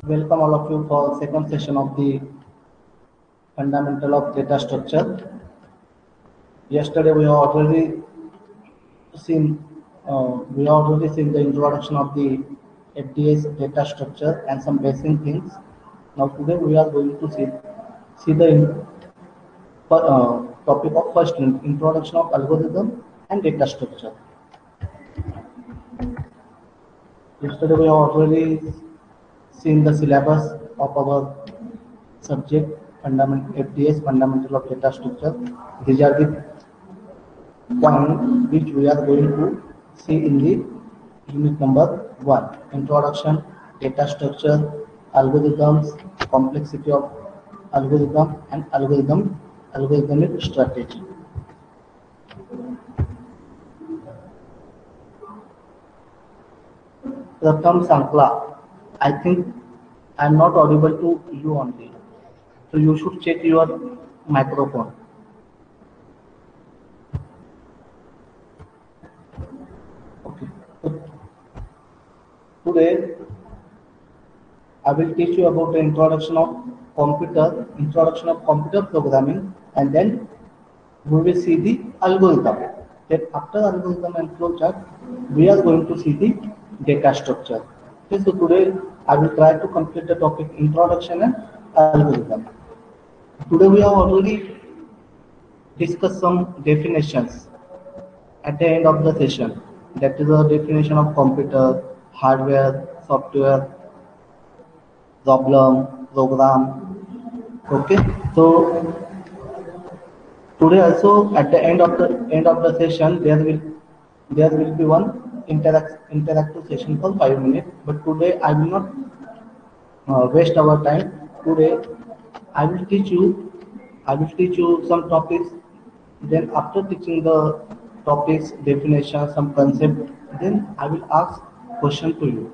Welcome all of you for second session of the fundamental of data structure. Yesterday seen we have already seen the introduction of the FDS data structure and some basic things. Now today we are going to see the topic of first introduction of algorithm and data structure. Yesterday we have already seen the syllabus of our subject FDS fundamental of data structure. These are the points which we are going to see in the unit number 1. Introduction, data structure, algorithms, complexity of algorithm and algorithmic strategy. Pratham Sankla, I think I am not audible to you only. So you should check your microphone. Okay. So today I will teach you about the introduction of computer programming, and then we will see the algorithm. Then after algorithm and flowchart, we are going to see the data structure. Okay, so today I will try to complete the topic introduction and algorithm. Today we have already discussed some definitions at the end of the session. That is the definition of computer, hardware, software, program. Okay, so today also at the end of the session there will be one interactive session for 5 minutes. But today I will not waste our time. Today I will teach you some topics. Then after teaching the topics, definition, some concept, then I will ask question to you.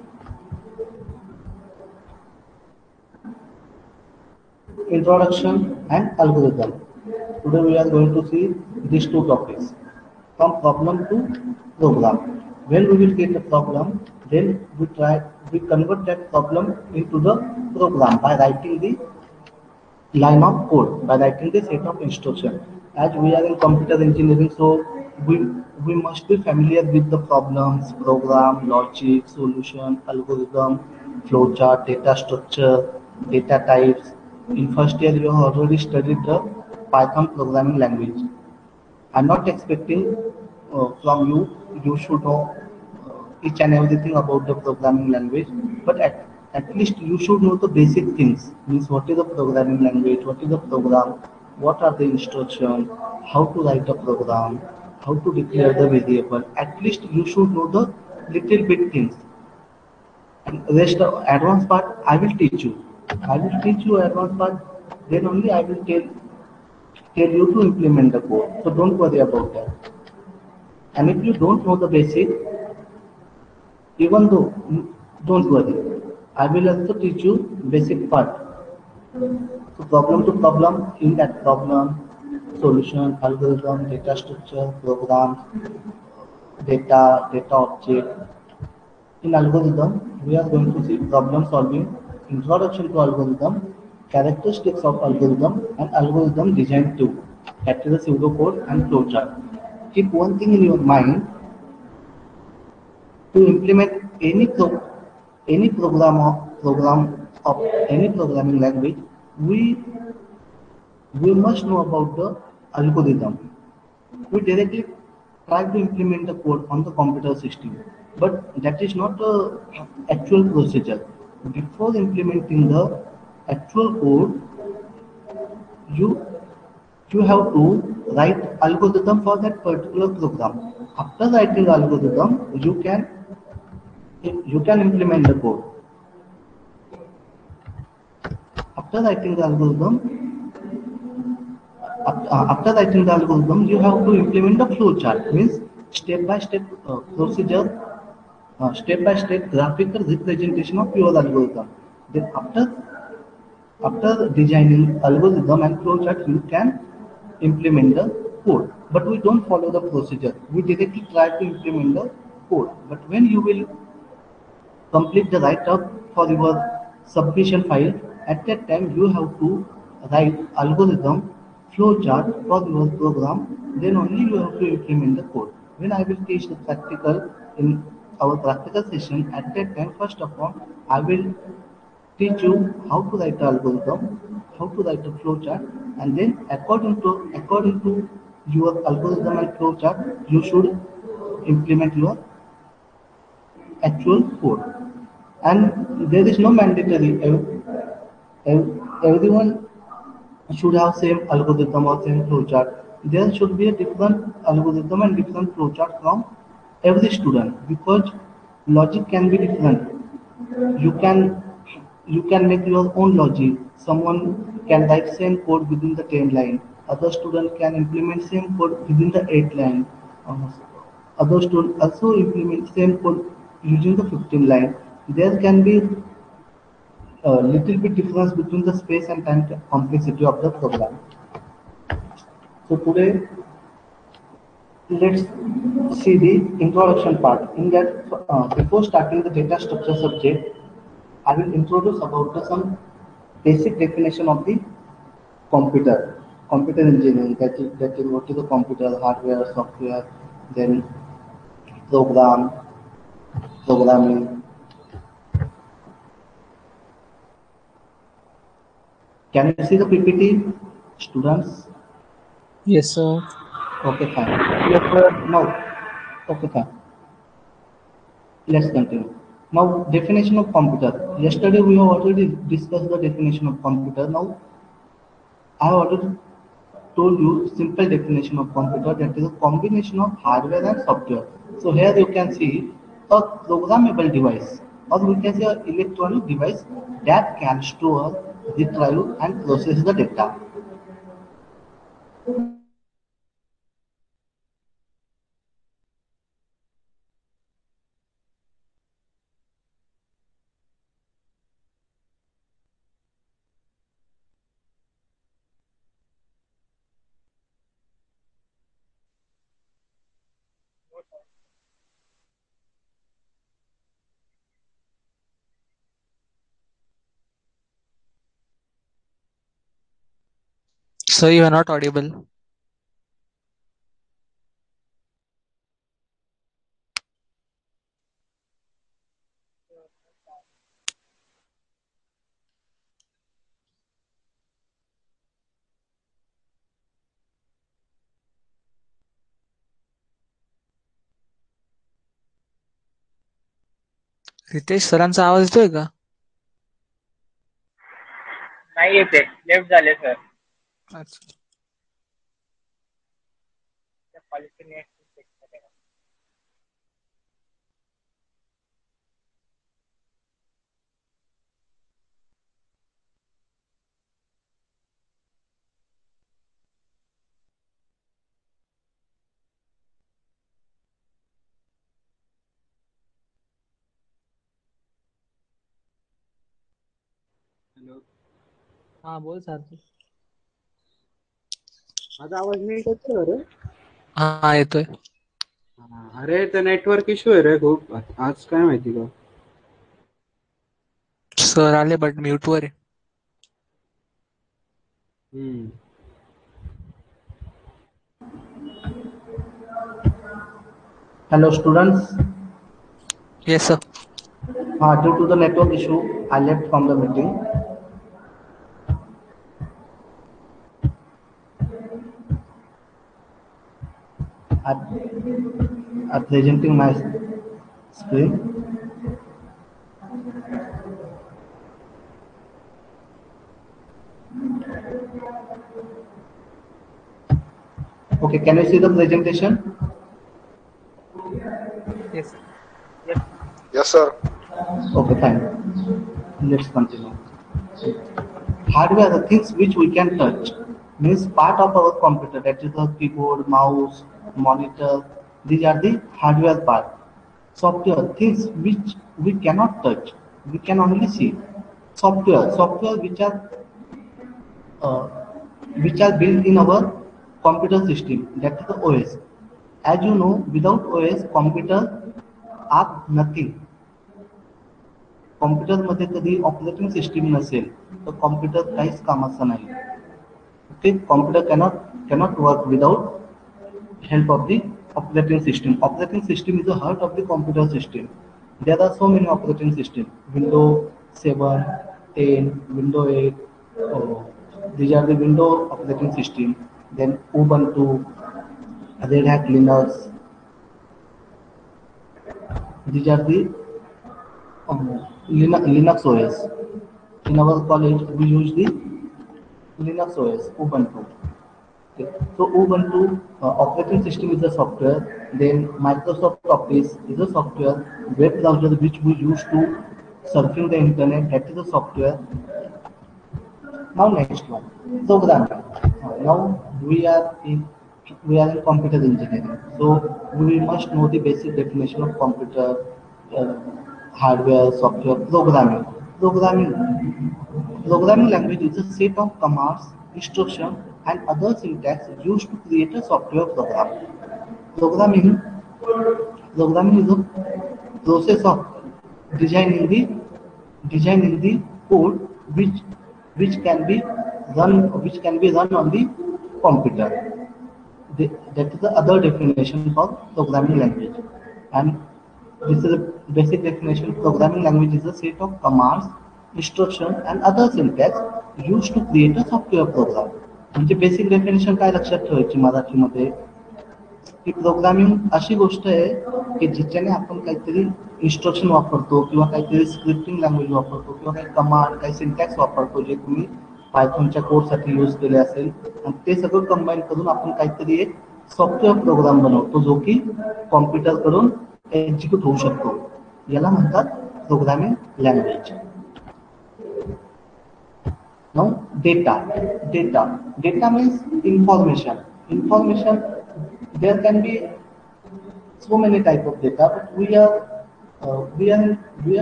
Introduction and algorithm. Today we are going to see these two topics, from problem to program. When we will get a problem, then we convert that problem into the program by writing the line of code, by writing the set of instructions. As we are in computer engineering, so we must be familiar with the problems, program, logic, solution, algorithm, flowchart, data structure, data types. In first year, you have already studied the Python programming language. I'm not expecting from you should know each and everything about the programming language, but at least you should know the basic things. Means what is the programming language, what is the program, what are the instructions, how to write a program, how to declare the variable. At least you should know the little bit things. And rest of advanced part I will teach you. I will teach you advanced part. Then only I will tell you to implement the code. So don't worry about that. And if you don't know the basic, even though don't worry, I will also teach you basic part. So problem to problem, in that problem, solution, algorithm, data structure, programs, data object. In algorithm, we are going to see problem solving, introduction to algorithm, characteristics of algorithm, and algorithm design too. That is a pseudocode and flowchart. Keep one thing in your mind: to implement any program of any programming language, we must know about the algorithm. We directly try to implement the code on the computer system, but that is not the actual procedure. Before implementing the actual code, you you have to write algorithm for that particular program. After writing algorithm, you can implement the code. After writing the algorithm, you have to implement the flowchart. Means step-by-step procedure, step-by-step graphical representation of your algorithm. Then after designing algorithm and flowchart, you can implement the code. But we don't follow the procedure. We directly try to implement the code. But when you will complete the write-up for your submission file. At that time, you have to write algorithm flowchart for your program. Then only you have to implement the code. When I will teach the practical in our practical session, at that time, first of all, I will teach you how to write the algorithm, how to write the flowchart, and then according to your algorithm and flowchart, you should implement your actual code. And there is no mandatory. Everyone should have same algorithm or same flowchart. There should be a different algorithm and different flowchart from every student because logic can be different. You can make your own logic. Someone can write same code within the 10 line. Other student can implement same code within the 8 line. Uh, Other student also implement same code using the 15 line. There can be a little bit difference between the space and time complexity of the program. So today let's see the introduction part. In that, before starting the data structure subject, I will introduce about some basic definition of the computer engineering. That is what is the computer, hardware, software, then program, programming. Can you see the PPT, students? Yes, sir. Okay, fine. Yes, sir. Now, okay, fine. Let's continue. Now, definition of computer. Yesterday we have already discussed the definition of computer. Now, I have already told you simple definition of computer, that is a combination of hardware and software. So here you can see a programmable device, or we can say an electronic device that can store, retrieve and process the data. Sir, you are not audible. Ritesh सरांचा आवाज येतोय का? नाही येते, left झाले sir. अच्छा. Hello, हा बोल सारथी. माझा आवाज नीट येतोय रे? हा येतोय. अरे ते नेटवर्क इश्यू आहे रे खूप आज, काय माहिती का. सर आले बट म्यूट वर आहे. Hello students. Yes, sir. Due to the network issue, I left from the meeting. I'm presenting my screen. Okay, can you see the presentation? Yes, sir. Yes, sir. Okay, fine. Let's continue. Hardware, the things which we can touch, means part of our computer, that is the keyboard, mouse, monitor. These are the hardware part. Software, things which we cannot touch, we can only see. Software uh, which are built in our computer system, that is the OS. As you know, without OS, computer are nothing. कॉम्प्युटरमध्ये कधी operating system नसेल तर computer काहीच कामाचा नाही. Okay, computer cannot work without help of the operating system. Operating system is the heart of the computer system. There are so many operating systems: Windows 7, 10, Windows 8. These are the Windows operating system. Then Ubuntu, Red Hat Linux. These are the Linux OS. In our college, we use the Linux OS, Ubuntu. Okay. So Ubuntu operating system is a software. Then Microsoft Office is a software. Web browser which we use to surfing the internet, that is a software. Now next one, programming. Now we are in computer engineering, so we must know the basic definition of computer, hardware, software, programming. Programming language is a set of commands, instructions, and other syntax used to create a software program. Programming is a process of designing the code which can be run on the computer. That is the other definition for programming language. And this is a basic definition. Programming language is a set of commands, instructions, and other syntax used to create a software program. म्हणजे basic definition काय लक्षात ठेवायची मराठीमध्ये की programming अशी गोष्ट आहे की जिच्याने आपण काहीतरी इन्स्ट्रक्शन वापरतो किंवा काहीतरी स्क्रिप्टिंग लँग्वेज वापरतो किंवा काही कमांड, काही सिंटॅक्स वापरतो जे तुम्ही पायथॉनच्या कोडसाठी यूज केले असेल, आणि ते सगळं कंबाईन करून आपण काहीतरी एक सॉफ्टवेअर प्रोग्राम बनवतो जो की कॉम्प्युटरकडून एक्झिक्यूट होऊ शकतो. याला म्हणतात programming language. Now data means information. There can be so many type of data, but we are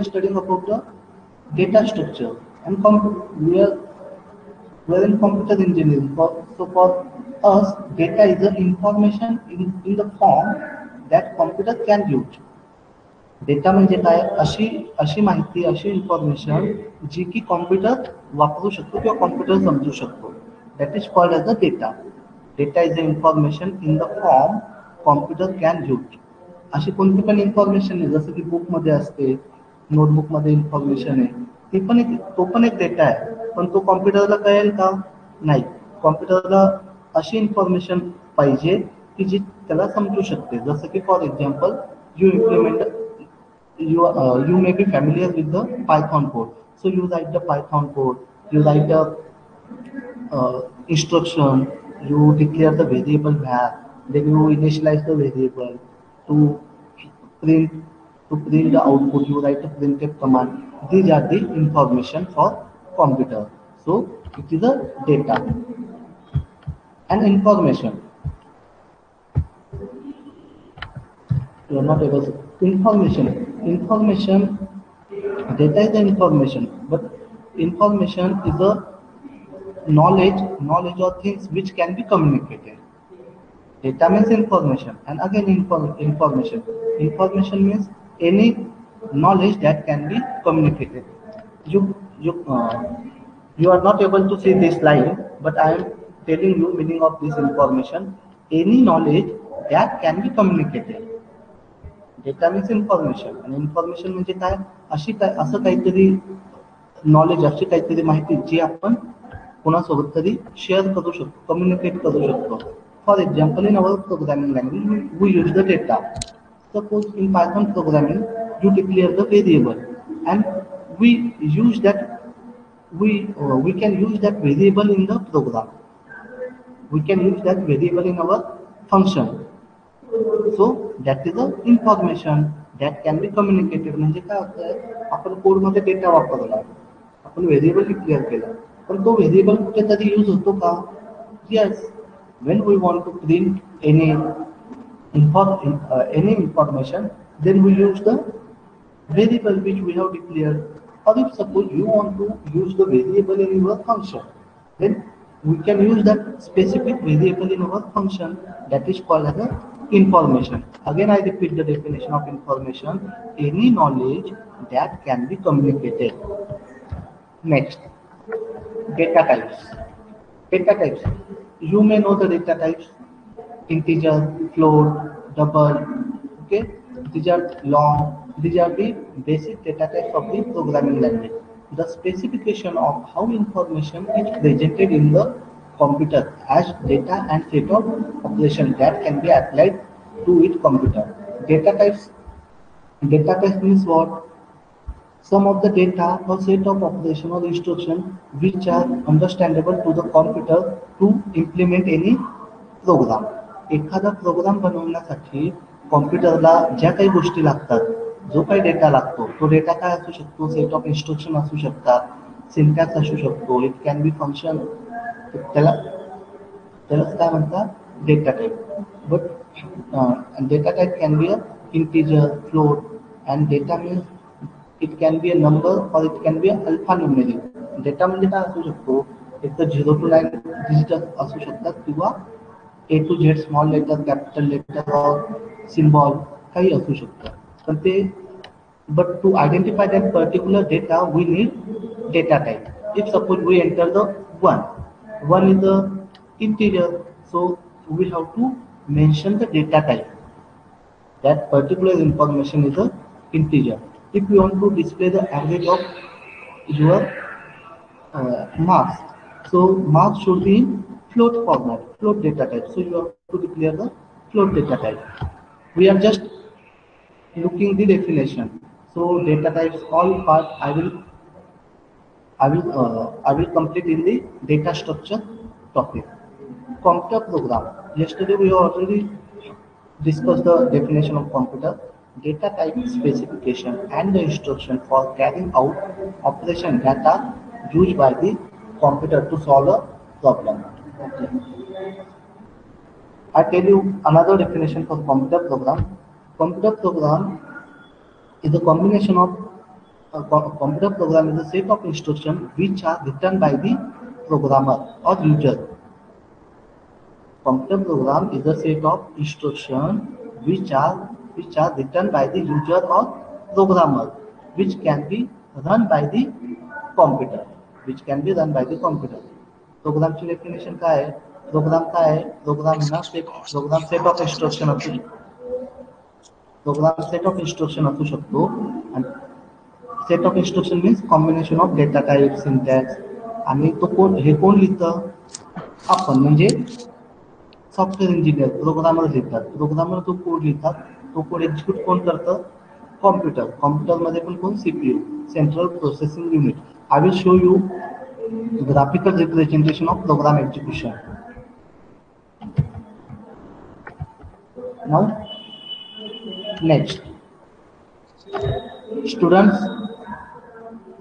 studying about the data structure, and we are in computer engineering. So for us, data is the information in the form that computer can use. Data म्हणजे काय? अशी माहिती, अशी information जी की computer वापरू शकतो किंवा computer समजू शकतो. That is called as a data. Data is a information in the form computer can use. अशी कोणती पण इन्फॉर्मेशन आहे, जसं की बुकमध्ये असते, नोटबुकमध्ये इन्फॉर्मेशन आहे, तो पण एक डेटा आहे, पण तो कॉम्प्युटरला कळेल का? नाही. कॉम्प्युटरला अशी इन्फॉर्मेशन पाहिजे की जी त्याला समजू शकते. जसं की for example, you may be familiar with the Python code. So you write the Python code, you write the instruction, you declare the variable var, then you initialize the variable to print the output. You write a printf command. These are the information for computer. So it is a data and information. You are not able to information, data is the information, but information is a knowledge or things which can be communicated. Data means information, and again information means any knowledge that can be communicated. You are not able to see this line, but I am telling you meaning of this information. Any knowledge that can be communicated. Data means information. आणि information म्हणजे काय? असं काहीतरी knowledge, अशी काहीतरी माहिती जी आपण कोणासोबत तरी शेअर करू शकतो, कम्युनिकेट करू शकतो. For example, in our programming language we use the data. Suppose in Python programming you declare the variable and we use that we can use that variable in the program. We can use that variable in our function. So that is the information that can be communicated. म्हणजे काय होतंय, आपण कोडमध्ये data वापरला, आपण variable declare केला, पण तो व्हेरिएबल कुठेतरी यूज होतो का? Yes. When we want to print any information, then we use the variable which we have declared. Or if suppose you want to use the variable in your function, then we can use that specific variable in our function. That is called as a information. Again, I repeat the definition of information: any knowledge that can be communicated. Next, data types. Data types. You may know the data types: integer, float, double. Okay, these are long. These are the basic data types of the programming language. The specification of how information is presented in the computer as data and set of operation that can be applied to its computer. Data types. Data types means what? Some of the data or set of operation or instruction which are understandable to the computer to implement any program. एखादा program बनवण्यासाठी कॉम्प्युटरला ज्या काही गोष्टी लागतात, जो काही data लागतो, तो डेटा काय असू शकतो? सेट ऑफ इन्स्ट्रक्शन असू शकतात, सिंटॅक्स असू शकतो, इट कॅन बी फंक्शन. त्याला काय म्हणतात? Data type. But data type can be a integer, float, and data means it can be a number or it can be a alphanumeric. Data म्हणजे काय असू शकतो? एक तर 0 to 9 डिजिटल असू शकतात किंवा A to Z small letter, capital letter और सिम्बॉल काही असू शकतं. पण ते but to identify that particular data we need data type. If suppose we enter the 1 is the integer, so we have to mention the data type. That particular information is a integer. If you want to display the average of your marks, so marks should be in float format, float data type. So you have to declare the float data type. We are just looking the definition. So data types, all part I will complete in the data structure topic. Computer program. Yesterday we already discussed the definition of computer, data type specification, and the instruction for carrying out operation that are used by the computer to solve a problem. Okay. I tell you another definition for computer program. Computer program is a combination of computer program is a set of instructions which are written by the programmer or user. Computer program is a set of instructions which are written by the user or programmer, which can be run by the computer. Program ची definition काय आहे? Programme काय आहे? Programme set of instruction असू असू शकतो. आणि set of instruction means combination of data type, syntax. आणि तो कोण लिहितं? आपण, म्हणजे सॉफ्टवेअर इंजिनियर, प्रोग्रामर लिहितात. प्रोग्रामर जो कोड लिहितात, तो कोड एक्झिक्यूट कोण करतं? कॉम्प्युटरमध्ये पण कोण? CPU, central processing unit. I will show you graphical representation of program execution. Now, next, students,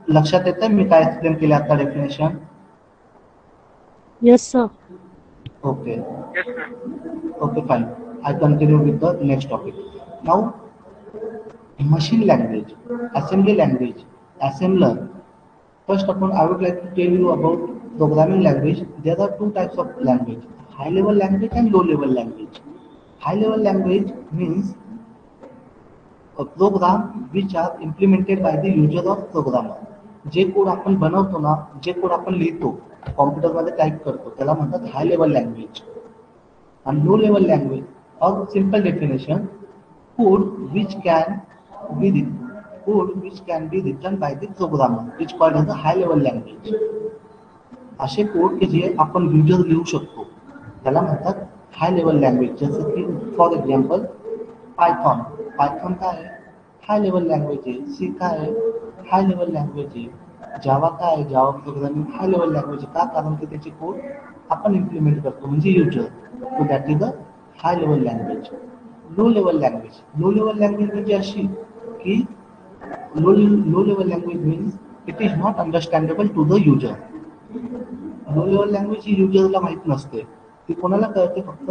लक्षात येतं मी काय एक्सप्लेन केलं आता definition? Yes, sir. Okay. Yes, sir. Okay, fine. I continue with the next topic. Now, machine language, assembly language, assembler. First of all, I would like to tell you about programming language. There are two types of language: high level language and low level language. High level language means a program which are implemented by the user or programmer. J code आपण बनवतो ना, जे code आपण लिहितो, कॉम्प्युटरमध्ये type करतो, त्याला म्हणतात high level language. आणि लो level language और simple definition, code which can be written by the programmer, which called as a high level language. असे कोड की जे आपण युजर लिहू शकतो त्याला म्हणतात हाय लेवल लँग्वेज. जसं की फॉर एक्झाम्पल पायथॉन काय आहे? हाय लेवल लँग्वेज आहे. सी काय आहे? हाय लेवल लँग्वेज आहे. जावा काय आहे? Java programming high level language आहे. का? कारण की त्याचे कोड आपण इम्प्लिमेंट करतो, म्हणजे user. So that is a high level language. Low level language म्हणजे अशी की low level language means it is not understandable to the user. Low level language ही युजरला माहीत नसते. ती कोणाला कळते? फक्त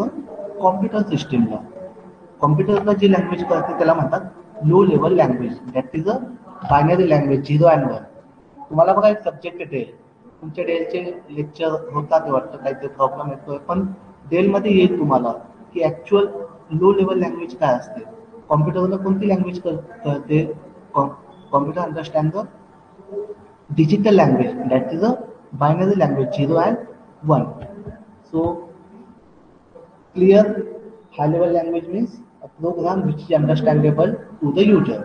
कॉम्प्युटर सिस्टीमला. कॉम्प्युटरला जी लँग्वेज कळते त्याला म्हणतात low level language. That is a binary language, 0 and 1. तुम्हाला बघा एक सब्जेक्ट डेल, तुमच्या डेलचे लेक्चर होतात वाटतं, काहीतरी प्रॉब्लेम येतोय, पण डेलमध्ये येईल तुम्हाला की ॲक्च्युअल लो लेवल लँग्वेज काय असते? कॉम्प्युटरला कोणती लँग्वेज कळते? Computer understand the digital language, that is a binary language, 0 and 1. So clear, high level language means a program which is understandable to the user.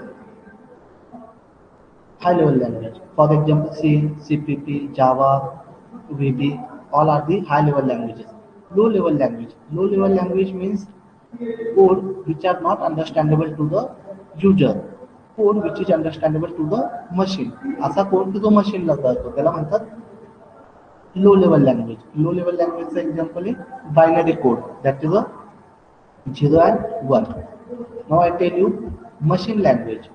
High level language, for example, C, CPP, Java, VB, all are the high level languages. Low level language means code which are not understandable to the user, code which is understandable to the machine. असा code की जो मशीनला कळतो त्याला म्हणतात low level language. Low level लँग्वेजचा example आहे binary code, that is a 0 and 1. Now I tell you machine language,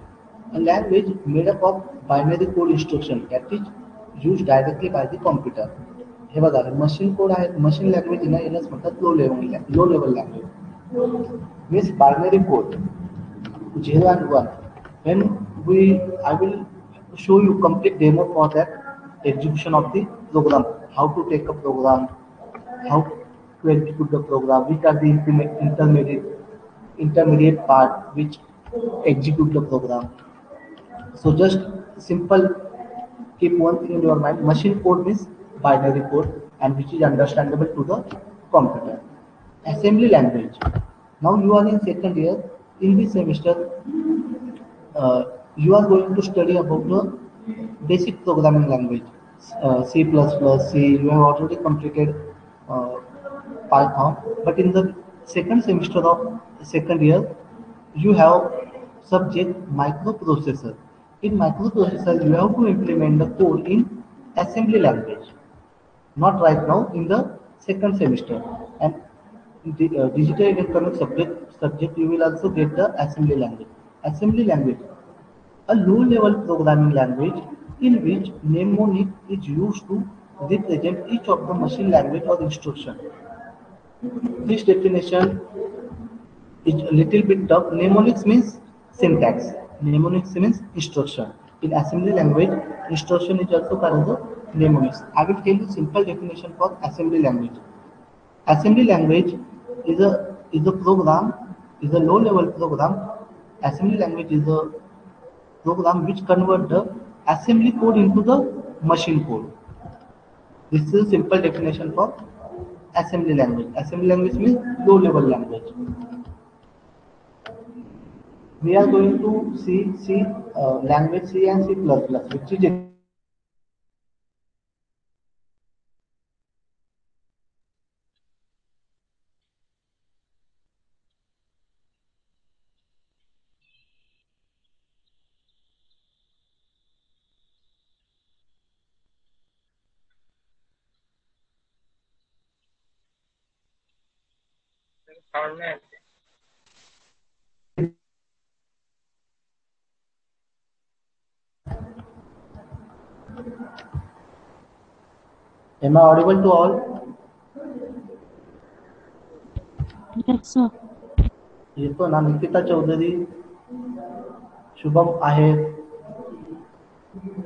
a language made up of binary code instruction that is used directly by the computer. हे बघा machine code आहे, machine language ना यालाच म्हणतात low level language. Means binary code 0 and 1. When I will show you complete demo for that execution of the program, how to take a program, how to execute the program, which are the intermediate part which execute the program. So just simple, keep one thing in your mind, machine code means binary code and which is understandable to the computer. Assembly language. Now you are in second year. In this semester you are going to study about the basic programming language, C++, C. You have already completed Python, but in the second semester of second year you have subject microprocessor. In microprocessor you have to implement the code in assembly language, not right now in the second semester. And the digital electronic subject you will also get the assembly language. Assembly language, a low level programming language in which mnemonic is used to represent each of the machine language or instruction. This definition is a little bit tough. Mnemonics means syntax. Mnemonics means instruction. In assembly language, instruction is also called as mnemonics. I will tell you simple definition for assembly language. Assembly language is a program, is a low level program. Assembly language is a program which convert the assembly code into the machine code. This is a simple definition for assembly language. Assembly language means low level language. We are going to see language C and C++, which is sound में Am I audible to all? Yes, sir. येतो ना? Nikita Chaudhary, Shubham Ahir.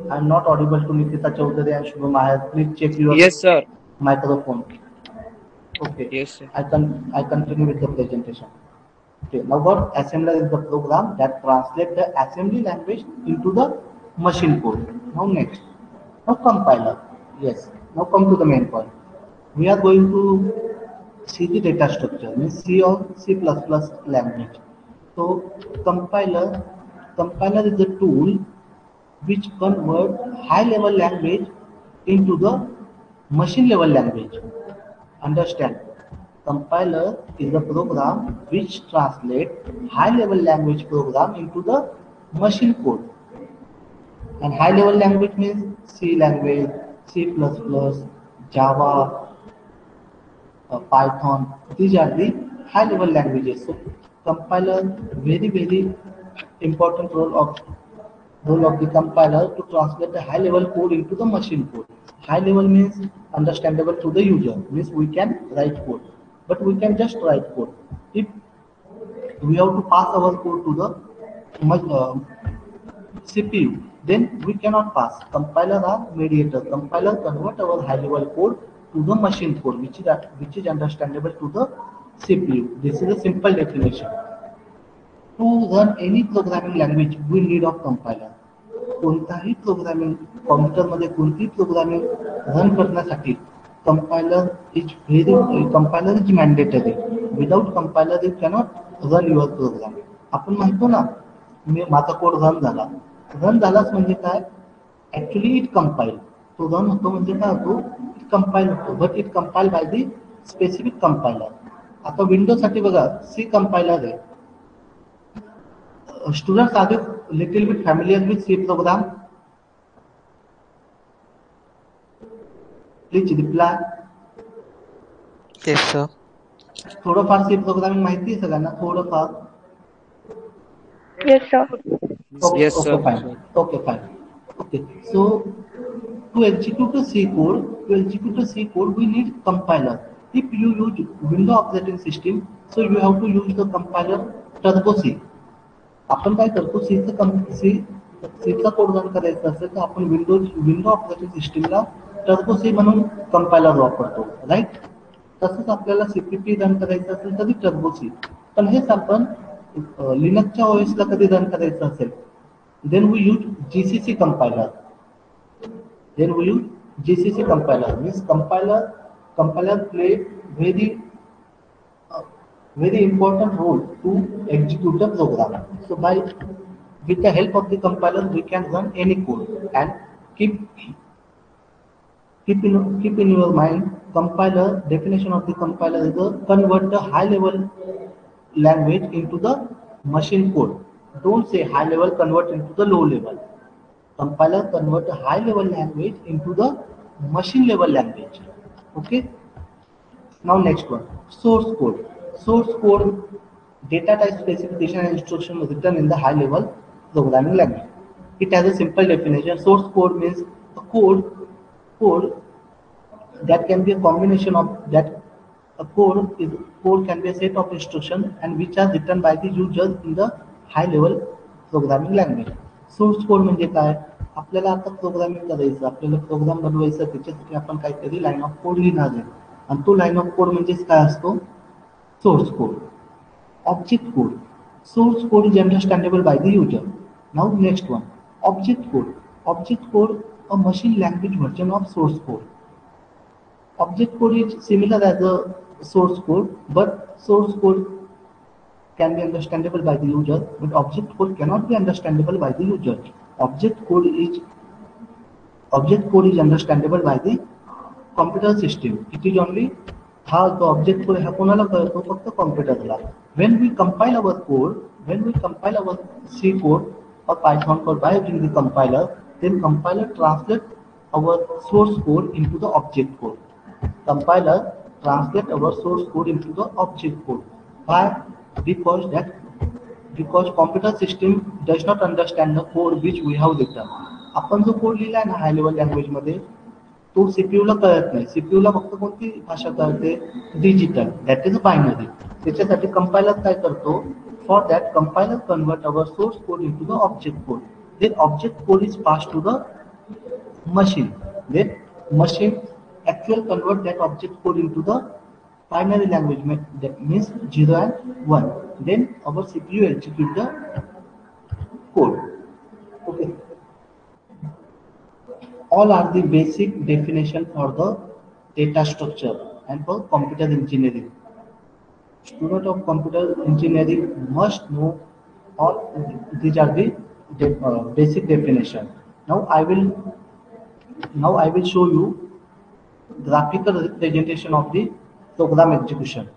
I am not audible to Nikita Chaudhary and Shubham Ahir. Please check your Yes, sir. microphone. Okay. Yes, sir. I continue with the presentation. Okay. Now what? Assembler is the program that translates the assembly language into the machine code. Now next. Now compiler. Yes. Now come to the main point. We are going to see the data structure, means C or C++ language. So compiler is a tool which convert high level language into the machine level language. Understand? Compiler is a program which translate high level language program into the machine code. And high level language means C language, C++, Java, Python. These are the high level languages. So compiler very important role of the compiler to translate the high level code into the machine code. High level means understandable to the user, means we can write code, but we can just write code. If we have to pass our code to the CPU, then we cannot pass. Compiler are mediator. Compiler convert our high level code to the machine code, which is understandable to the CPU. This is a simple definition. To run any programming language, we need of compiler. कोणताही programming कॉम्प्युटरमध्ये कोणतीही programming run करण्यासाठी compiler is mandatory. Without compiler you cannot run your program. आपण म्हणतो ना, माझा code run झालाच म्हणजे काय, ऍक्च्युली इट कंपाईल. तो रन होतो म्हणजे काय होतो, इट कंपाईल होतो, but it compile by the specific compiler. आता विंडोसाठी बघा सी कंपायलर आहे. Students, are you little bit familiar with C program? Please reply. Yes, sir. थोडंफार C प्रोग्रामिंग माहिती आहे सगळ्यांना? थोडंफार. Yes, sir. Yes, sir. Okay, fine. Okay. So to execute a C code, we need compiler. If you use Windows operating system, so you have to use the compiler Turbo C. आपण काय करतो, सीचा code run करायचा असेल तर आपण window operating सिस्टीमला turbo सी म्हणून कंपायलर वापरतो, राईट. तसंच आपल्याला सीपीपी रन करायचं असेल तरी टर्बो सी. पण हेच आपण लिनक्सच्या ओएसला कधी रन करायचं असेल, then we use GCC compiler. Means compiler play very important role to execute the program. So with the help of the compiler, we can run any code. And keep in your mind, compiler definition of the compiler is to convert the high level language into the machine code. Don't say high level convert into the low level. Compiler convert the high level language into the machine level language. Okay. Now next one, source code. Source code, data type specification and instruction written in the high level programming language. It has a simple definition. Source code means a code that can be a combination of that. A code can be a set of instructions and which are written by the user in the high level programming language. Source code म्हणजे काय, आपल्याला आता programming करायचं, आपल्याला programme बनवायचा, त्याच्यासाठी आपण काहीतरी लाईन ऑफ कोड लिहिणार आहे. आणि तो लाईन ऑफ कोड म्हणजेच काय असतो, source code. Object code. Source code is understandable by the user. Now next one, object code. Object code, a machine language version of source code. Object code is similar as a source code, but source code can be understandable by the user, but object code cannot be understandable by the user. Object code is understandable by the computer system. It is only हा जो object code हा कोणाला कळतो, फक्त कॉम्प्युटरला. when we compile our C code or Python code by using the compiler, then compiler translate our source code into the object code. Compiler translate our source code into the object code. Why? Because computer system does not understand the code which we have written. आपण जो code लिहिला आहे ना high level language मध्ये, तो सीपीयूला कळत नाही. सीपीयूला फक्त कोणती भाषा कळते, डिजिटल, दॅट इज बायनरी. त्याच्यासाठी कंपायलर काय करतो, for that compiler convert our source code into the object code. Then object code is pass to the machine. Then machine actual convert that object code into the binary language, that means 0 and 1. Then our CPU execute the code. Okay. All are the basic definition for the data structure and for computer engineering. Student of computer engineering must know all these are the basic definition. Now I will show you graphical representation of the program execution.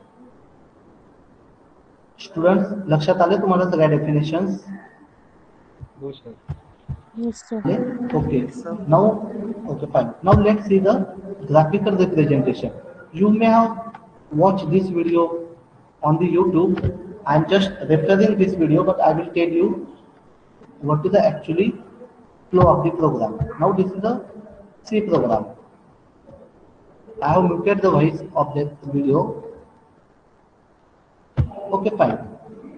Students, लक्षात आले तुम्हाला सगळ्या definitions? Yes, sir. Okay. Now, okay, fine. Now let's see the graphical representation. You may have watched this video on the YouTube. I'm just referring this video, but I will tell you what is the actually flow of the program. Now this is the C program. I have muted the voice of that video. Okay, fine.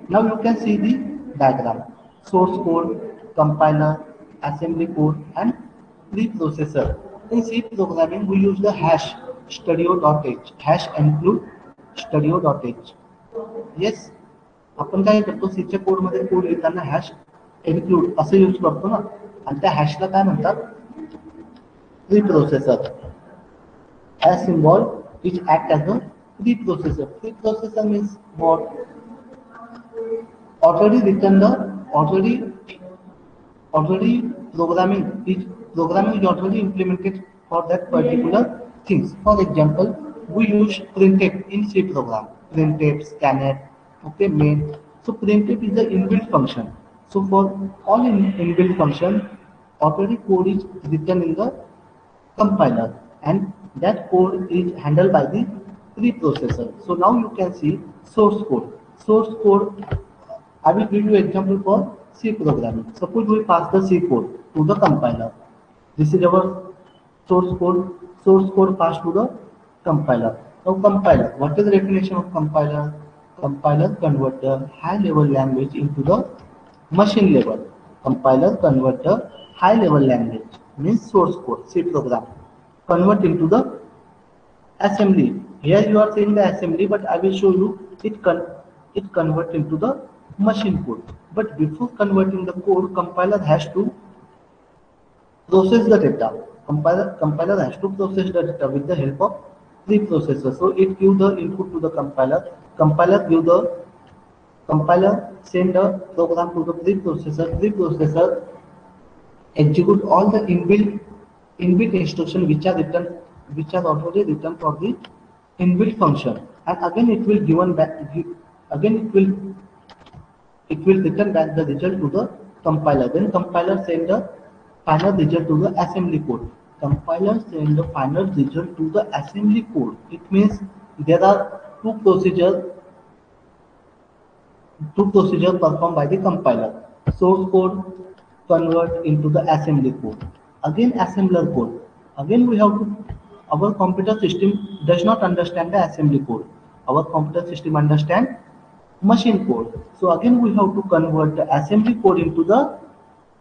Now you can see the diagram. Source code, compiler, assembly code, and preprocessor. In C programming, we use the hash studio.h. Hash include studio.h. Yes, आपण काय करतो सीच्या कोडमध्ये code लिहिताना hash include असं use करतो ना, आणि त्या हॅशला काय म्हणतात, preprocessor. As symbol which act as a preprocessor. Preprocessor means what? Already written the already programming is already implemented for that particular things. For example, we use printf in C program. Printf, scanf, okay, main. So printf is the inbuilt function. So for all inbuilt function, already code is written in the compiler, and that code is handled by the preprocessor. So now you can see source code. Source code, I will give you example for C programming. Suppose we pass the C code to the compiler. This is our source code. Source code passed to the compiler. Now compiler, what is the definition of compiler? Compiler convert the high level language into the machine level. Compiler convert the high level language, means source code, C program, convert into the assembly. Here you are saying the assembly, but I will show you it convert into the machine code. But before converting the code, compiler has to process the data. Compiler has to process the data with the help of preprocessor. So it gives the input to the compiler. Compiler send the program to the preprocessor. Preprocessor execute all the inbuilt instruction which are already written for the inbuilt function, and again it will given back. Again it will return back the result to the compiler. Then compiler send the final result to the assembly code. Compiler send the final result to the assembly code. It means there are two procedures performed by the compiler. Source code convert into the assembly code. Again assembler code. Again we have to, our computer system does not understand the assembly code. Our computer system understands machine code. So again we have to convert the assembly code into the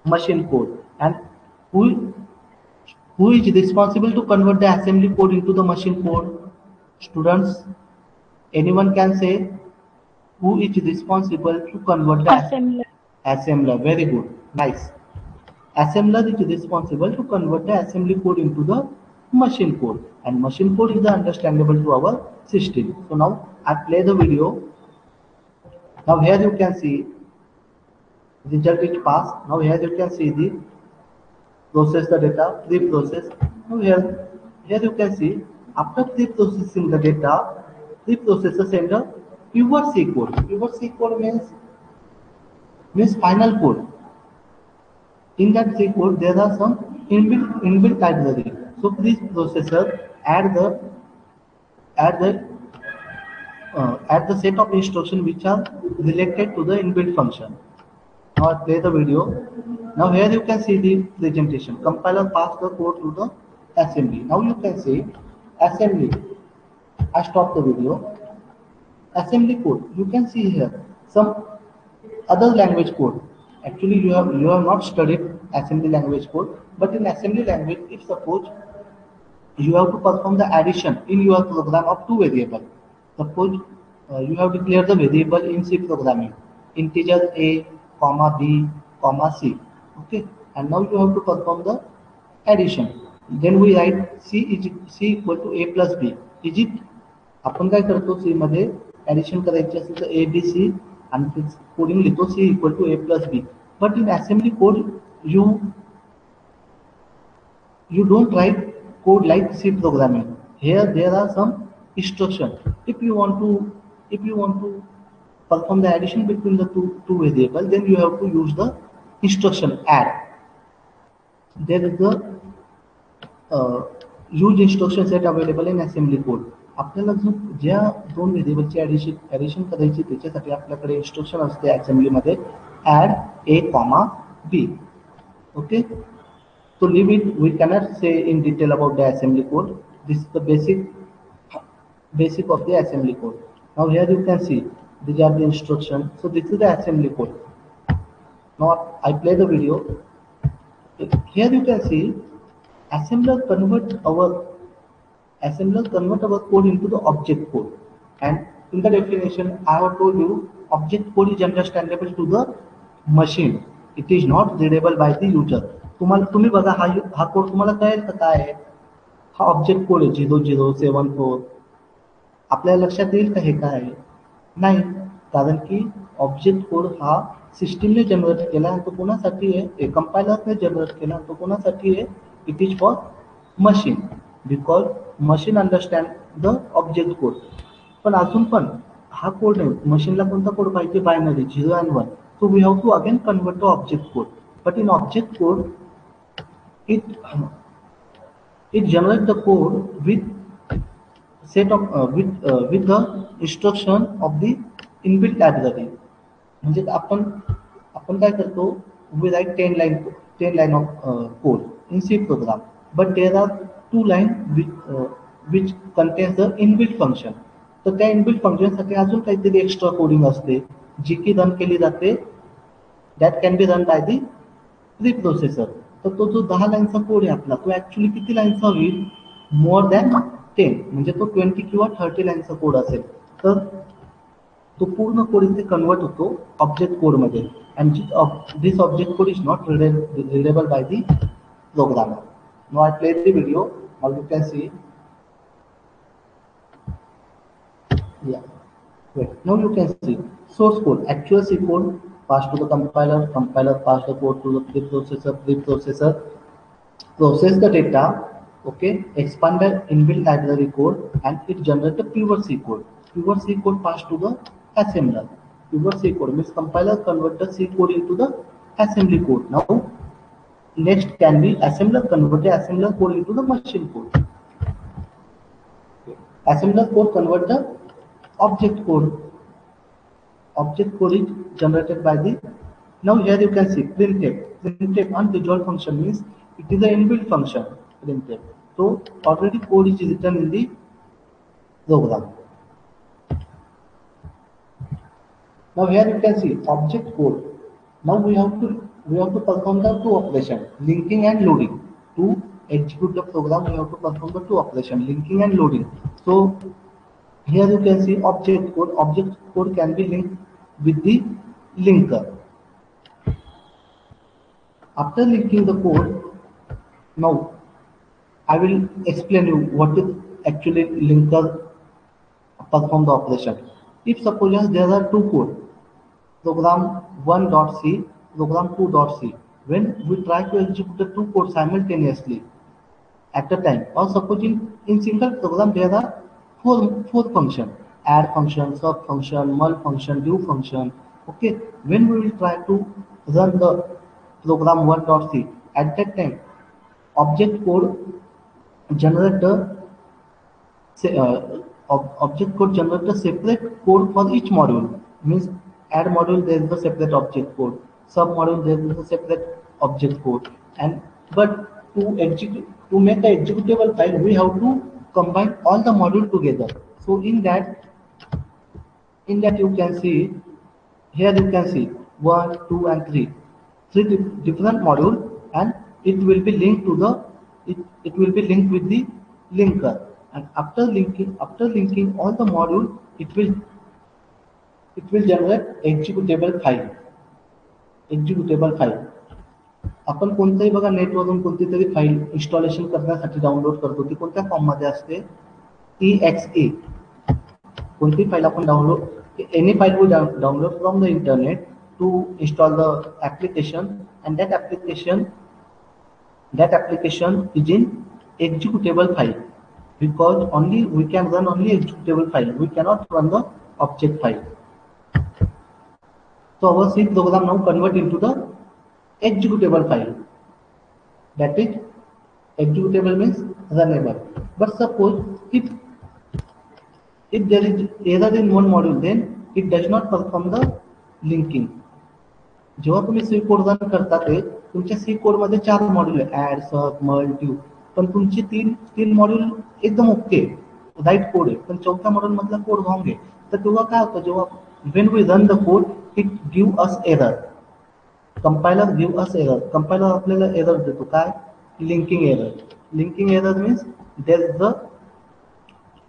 machine code. And who is responsible to convert the assembly code into the machine code? Students, anyone can say who is responsible to convert the Assembler. Assembler. Very good, nice. Assembler is responsible to convert the assembly code into the machine code, and machine code is understandable to our system. So now I play the video. Now here you can see result is passed. Now here you can see the process the data, pre-process. Now here you can see after pre-processing the data, pre-processor send a pure C code. Pure C code means final code. In that C code there are some inbuilt library. So this processor add the set of instructions which are related to the inbuilt function. Now I play the video. Now here you can see the presentation. Compiler pass the code to the assembly. Now you can see assembly. I stop the video. Assembly code. You can see here some other language code. Actually you have not studied assembly language code, but in assembly language, if suppose you have to perform the addition in your program of two variables. Suppose you have declared the variable in C programming, integer a, comma b, comma c. Okay, and now you have to perform the addition. Then we write c equal to a plus b. Is it? आपण काय करतो सी मध्ये addition करायची असेल तर A B C आणि coding लिहितो C equal to a plus b. But in assembly code you don't write code like C programming. Here there are some instructions. If you want to perform the addition between the two variables, then you have to use the instruction add. There is the use instruction set available in assembly code. आपल्याला जो ज्या दोन व्हेरिएबलची addition करायची त्याच्यासाठी आपल्याकडे instruction असते assembly मध्ये add a comma b. Okay. So leave it. We cannot say in detail about the assembly code. This is the basic of the assembly code. Now here you can see these are the instructions. So this is the assembly code. Now I play the video. Here you can see assembler convert our code into the object code. And in the definition, I have told you object code is understandable to the machine. It is not readable by the user. तुम्ही बघा हा code तुम्हाला कळेल का काय आहे? हा object code आहे 0074. आपल्याला लक्षात येईल का हे काय आहे? नाही, कारण की ऑब्जेक्ट कोड हा सिस्टीमने जनरेट केला आणि तो कोणासाठी आहे? कंपायलरने जनरेट केला आणि तो कोणासाठी आहे? It is for machine, because machine understand the object code. पण अजून पण हा कोड नाही, मशीनला कोणता कोड पाहिजे? Binary 0 and 1. So we have to again convert the object code. But in object code it generate the code with set of with the instruction of the inbuilt library. म्हणजे आपण काय करतो? we write 10 line of code in C program, but there are 2 line which contains the inbuilt function. तर त्या inbuilt function साठी अजून काहीतरी extra coding असते जी की रन केली जाते, that can be run by the preprocessor. तर तो जो 10 लाईनचा कोड आहे आपला, तो ऍक्च्युली किती लाईनचा होईल? मोर दॅन 10, म्हणजे तो 20 किंवा 30 लाईनचा कोड असेल. तर तो पूर्ण कोड इथे कन्वर्ट होतो ऑब्जेक्ट कोडमध्ये. And this object code is not readable by the programmer. Now I play the video. Now you can C. Yeah, wait. Now you can see source code, actual C code passed to the compiler, compiler passed the code to the preprocessor process the data, okay, expand the inbuilt library code, and it generates the pure C code. Pure C code passed to the assembler. Pure C code means compiler convert the C code into the assembly code. Now next can be assembler convert the assembler code into the machine code. Assembler code convert the object code. Object code is generated by the. Now here you can see printf. Printf unresolved function means it is an inbuilt function. Printf. So already code is written in the program. Now here you can see object code. Now we have to perform the 2 operations, linking and loading. To execute the program, we have to perform the 2 operations, linking and loading. So here you can see object code. Object code can be linked with the linker. After linking the code, now I will explain you what is actually linker perform the operation. If suppose there are 2 code, program 1.c, program 2.c. When we try to execute the 2 codes simultaneously at a time, or suppose in single program there are four function: add function, sub function, mul function, do function. Okay, when we will try to run the program 1.c, at that time object code generate the object code generate a separate code for each module. Means add module there is a separate object code, sub module there is a separate object code, and but to make the executable file we have to combine all the module together. So in that you can see here, you can see 1, 2 and 3 different module, and it will be linked to the it will be linked with the linker. And after linking all the module, it will generate executable file. आपण कोणत्याही बघा नेटवरून कोणती तरी file installation करण्यासाठी download करतो, ती कोणत्या form मध्ये असते? exe. कोणती फाईल आपण download, any file we download from the internet to install the application, and that application is in executable file, because only we can run only executable file, we cannot run the object file. So our C program now convert into the executable file. That is, executable means runnable. But suppose if there is error in one module, then it does not perform the linking. जेव्हा तुम्ही C code run करता ते तुमच्या C code मध्ये 4 module आहे, add, सब, मल, do. पण तुमची तीन मॉड्यूल एकदम ओके राईट कोड आहे, पण चौथ्या मॉड्यूल मधला कोड रॉंग आहे. तर तेव्हा काय होतं? जेव्हा when we run the code, it give us error. Compiler give us error. Compiler आपल्याला error देतो काय? Linking error. Linking error means there is the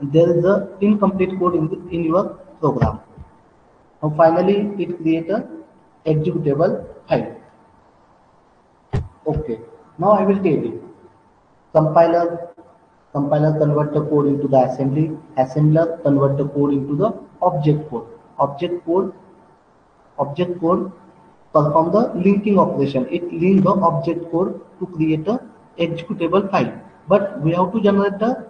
there is a incomplete code in your program. Now finally it create a executable file. Okay, now I will tell you. Compiler convert the code into the assembly. Assembler convert the code into the object code. Object code perform the linking operation. It link the object code to create a executable file. But we have to generate the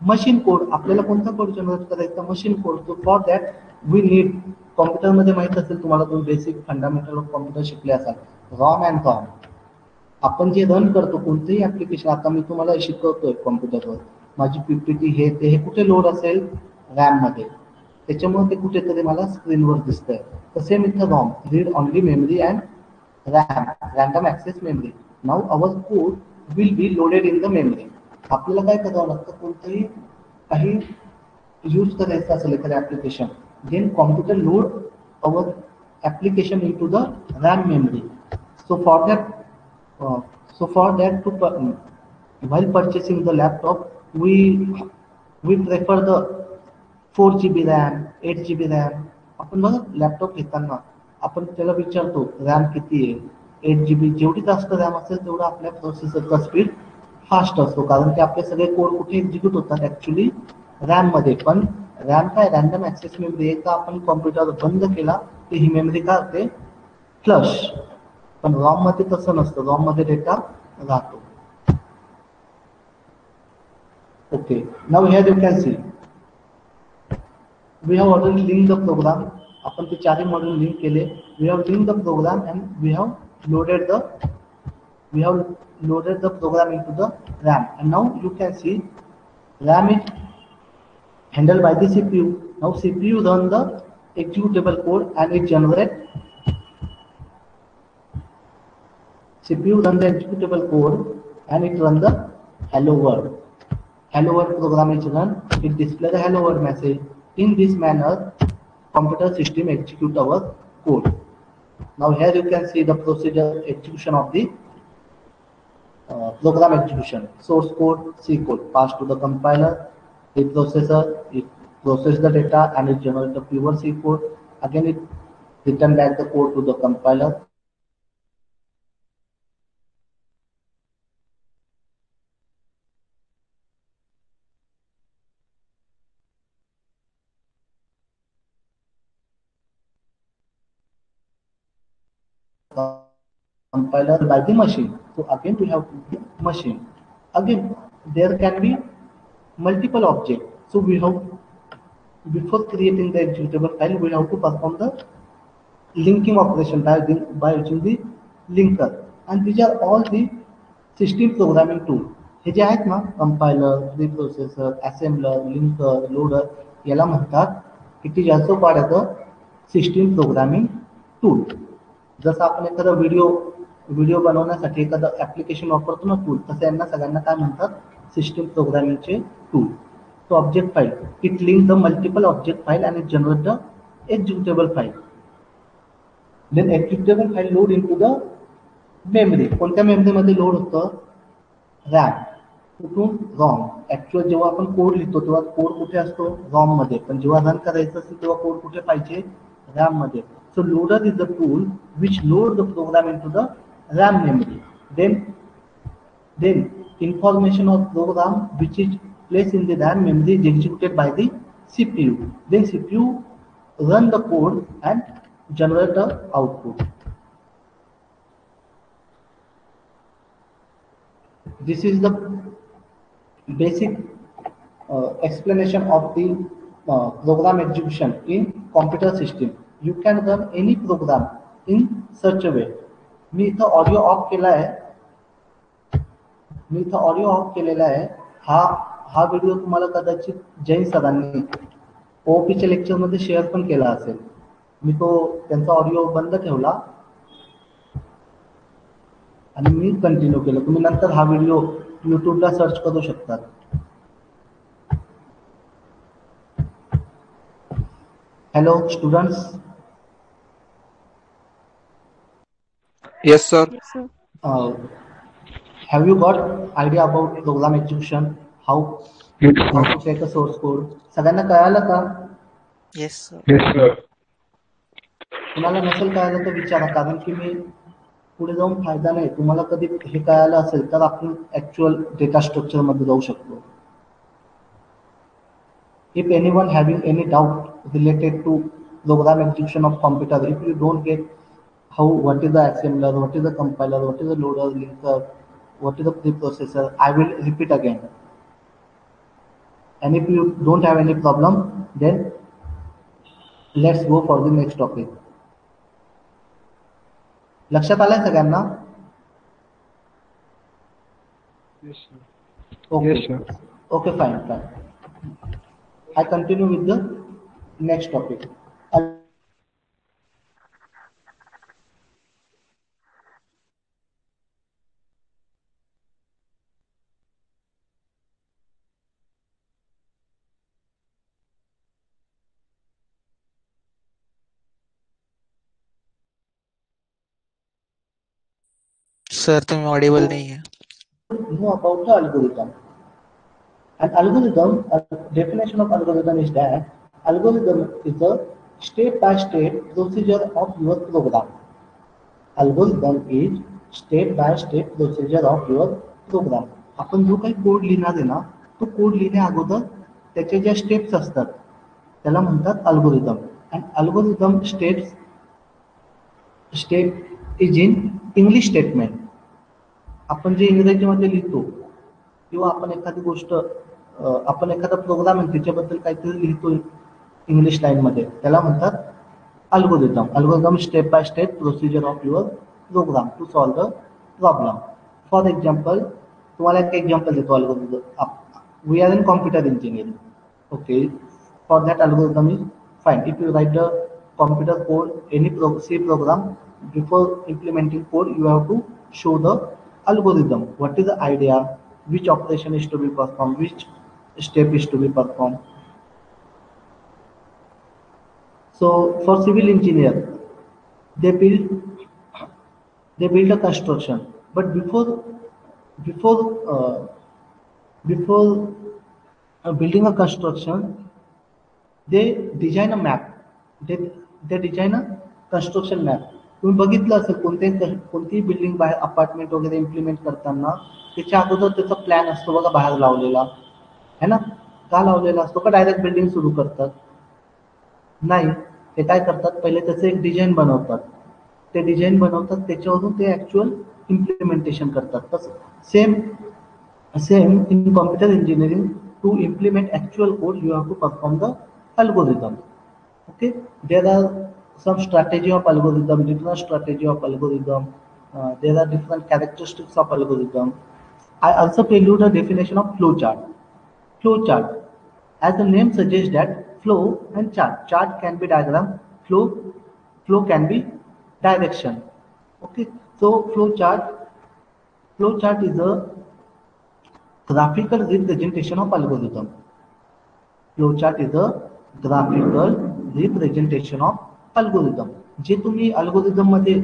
machine code. आपल्याला कोणता code generate करायचा? Machine code. So for that we need, कॉम्प्युटरमध्ये माहित असेल तुम्हाला, तुम्ही basic fundamental of computer शिकले असाल, ROM and ROM. आपण जे रन करतो कोणतेही ऍप्लिकेशन, आता मी तुम्हाला शिकवतोय कॉम्प्युटरवर, माझी पीपीटी हे ते, हे कुठे लोड असेल? रॅम मध्ये. त्याच्यामुळे ते कुठेतरी मला स्क्रीनवर दिसतंय. तर सेम इथं ROM, read only memory and RAM, random access memory. Now our code will be loaded in the memory. आपल्याला काय करावं लागतं? कोणतंही काही यूज करायचं असेल एखादं application, then computer load our application into the RAM memory. So for that to while purchasing the laptop, we prefer the 4 GB RAM, 8 GB RAM. आपण बघा लॅपटॉप घेताना आपण त्याला विचारतो रॅम किती आहे. 8 GB, जेवढी जास्त रॅम असेल तेवढा आपल्या प्रोसेसरचा स्पीड फास्ट असतो, कारण की आपले सगळे कोड कुठे एक्झिक्यूट होतात? ऍक्च्युली रॅम मध्ये. पण रॅम काय? Random access memory. एकदा आपण कॉम्प्युटर बंद केला की ही मेमरी काय होते? फ्लश. पण रॉम मध्ये तसं नसतं, रॉम मध्ये डेटा राहतो. Okay, now here you can see we have already link the program. आपण ते चारही मॉड्यूल लिंक केले. We have link the program and we have loaded the program into the RAM. And now you can see RAM is handled by the CPU. Now CPU run the executable code and it generate run the hello world. Hello world program is run. It display the hello world message. In this manner, computer system execute our code. Now here you can see the procedure execution of the program execution. Source code, C code, passed to the compiler, the processor, it process the data and it generates the pure C code. Again it return back the code to the compiler. Compiler by the machine. So again we have the machine. Again there can be multiple objects. So we have, before creating the executable file, we have to perform the linking operation by using the linker. And these are all the system programming tools. हे जे आहेत ना, compiler, preprocessor, assembler, linker, loader, याला म्हणतात it is also part of the system programming tool. जसं आपण एखादा video बनवण्यासाठी एखादं application वापरतो ना टूल, तसं यांना सगळ्यांना काय म्हणतात? सिस्टीम प्रोग्रामिंगचे टूल. तो object file, it link the multiple object file and it generate the executable file. Then executable file load into the memory. कोणत्या मेमरीमध्ये लोड होतं? रॅम. कुठून? रॉम. ऍक्च्युअल जेव्हा आपण कोड लिहितो तेव्हा कोड कुठे असतो? रॉम मध्ये. पण जेव्हा रन करायचं असेल तेव्हा कोड कुठे पाहिजे? रॅम मध्ये. So loader is the tool which load the program into the RAM memory. Then information of program which is placed in the RAM memory is executed by the CPU. Then CPU run the code and generate the output. This is the basic explanation of the program execution in computer system. You can run any program in such a way. मी इथं audio of केलेला आहे. हा video तुम्हाला कदाचित जैन सरांनी ओपीच्या lecture मध्ये share पण केला असेल. मी तो त्यांचा ऑडिओ बंद ठेवला आणि मी कंटिन्यू केलं. तुम्ही नंतर हा व्हिडिओ युट्यूबला सर्च करू शकतात. Hello students. Yes, sir. Yes, sir. Have you got idea about program execution? How Yes, how sir. to check a source code. सगळ्यांना कळालं का? Yes, sir. Yes, sir. कुणाला नसेल कळालं तर विचारा, कारण की मी पुढे जाऊन फायदा नाही. तुम्हाला कधी हे कळालं असेल तर आपण ऍक्च्युअल डेटा स्ट्रक्चर मध्ये जाऊ शकतो. If anyone having any doubt related to program execution of computer, if you don't get what is the assembler, what is the compiler, what is the loader, linker, what is the preprocessor, I will repeat again. And if you don't have any problem, then let's go for the next topic. लक्षात आलंय सगळ्यांना? Yes, sir. Okay. Yes, sir. Okay, fine. I continue with the next topic. Sir, तुम्ही Audible नाही आहे. Know about the algorithm. An algorithm, a definition of algorithm is that algorithm is a step-by-step procedure of your program. Algorithm is step-by-step procedure of your program. आपण जो काही code लिहिणार आहे ना, तो कोड लिहिण्या अगोदर त्याचे ज्या स्टेप्स असतात त्याला म्हणतात algorithm. And algorithm step is in English statement. आपण जे इंग्रजीमध्ये लिहितो किंवा आपण एखादी गोष्ट आपण एखादा प्रोग्राम आहे त्याच्याबद्दल काहीतरी लिहितो इंग्लिश लाईनमध्ये, त्याला म्हणतात algorithm. Algorithm step by step procedure of your program to solve the problem. For example, तुम्हाला एक एक्झाम्पल देतो algorithm. We are in computer engineering. Okay, for that algorithm is fine. If you write the computer code, any C program, before implementing code, you have to show the algorithm. What is the idea? Which operation is to be performed? Which step is to be performed? So, for civil engineer, they build a construction, but before building a construction, they design a map. They design a construction map. तुम्ही बघितलं असेल कोणतीही building बाहेर apartment वगैरे implement करताना त्याच्या अगोदर त्याचा प्लॅन असतो बघा बाहेर लावलेला है ना. का लावलेला असतो? का डायरेक्ट बिल्डिंग सुरू करतात? नाही, ते काय करतात, पहिले त्याचं एक डिझाईन बनवतात. ते डिझाईन बनवतात त्याच्यावरून ते ऍक्च्युअल इम्प्लिमेंटेशन करतात. तसं same in computer engineering, to implement actual code you have to perform the algorithm. Okay, there are some strategy of algorithm, different strategy of algorithm. There are different characteristics of algorithm. I also tell you the definition of flowchart. Flowchart, as the name suggests, that flow and chart. Chart can be diagram. Flow can be direction. Okay, so flowchart is a graphical representation of algorithm. Flowchart is a graphical representation of algorithm. जे तुम्ही algorithm मध्ये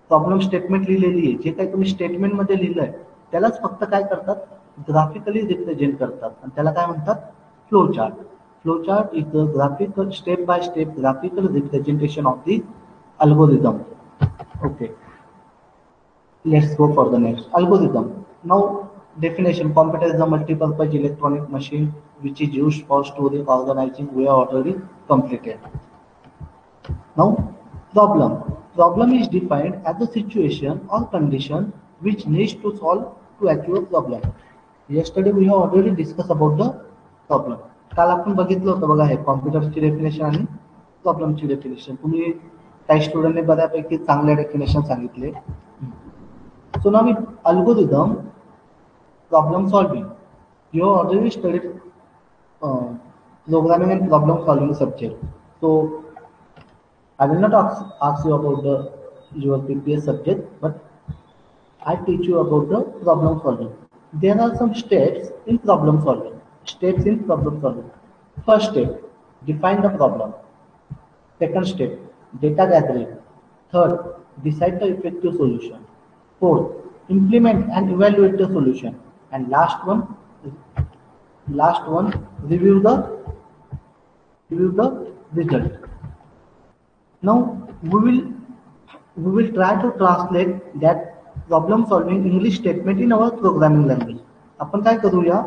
problem statement लिहिलेली आहे, जे काही तुम्ही statement मध्ये लिहिलंय त्यालाच फक्त काय करतात, ग्राफिकली रिप्रेझेंट करतात आणि त्याला काय म्हणतात, flowchart. Flowchart is the graphical step by step graphical representation of the algorithm. Okay, let's go for the next. Algorithm. Now, definition: computer is a multi-purpose electronic machine which is used for storing, organizing. We are already completed. Now, problem. Problem is defined as a situation or condition which needs to solve to achieve a problem. Yesterday we have already discussed about the problem. काल आपण बघितलं होतं बघा, हे कॉम्प्युटरची definition आणि प्रॉब्लेमची definition. तुम्ही काही स्टुडंटने बऱ्यापैकी चांगले डेफिनेशन सांगितले. So now with algorithm, problem solving, you have already studied programming and problem solving subject. So I will not ask you about your previous subject, but I teach you about the problem solving. There are some steps in problem solving. First step, define the problem. Second step, data gathering. Third, decide the effective solution. Fourth, implement and evaluate the solution. And last one, Last one, review the result. Now we will try to translate that problem solving English statement in our programming language. आपण काय करूया,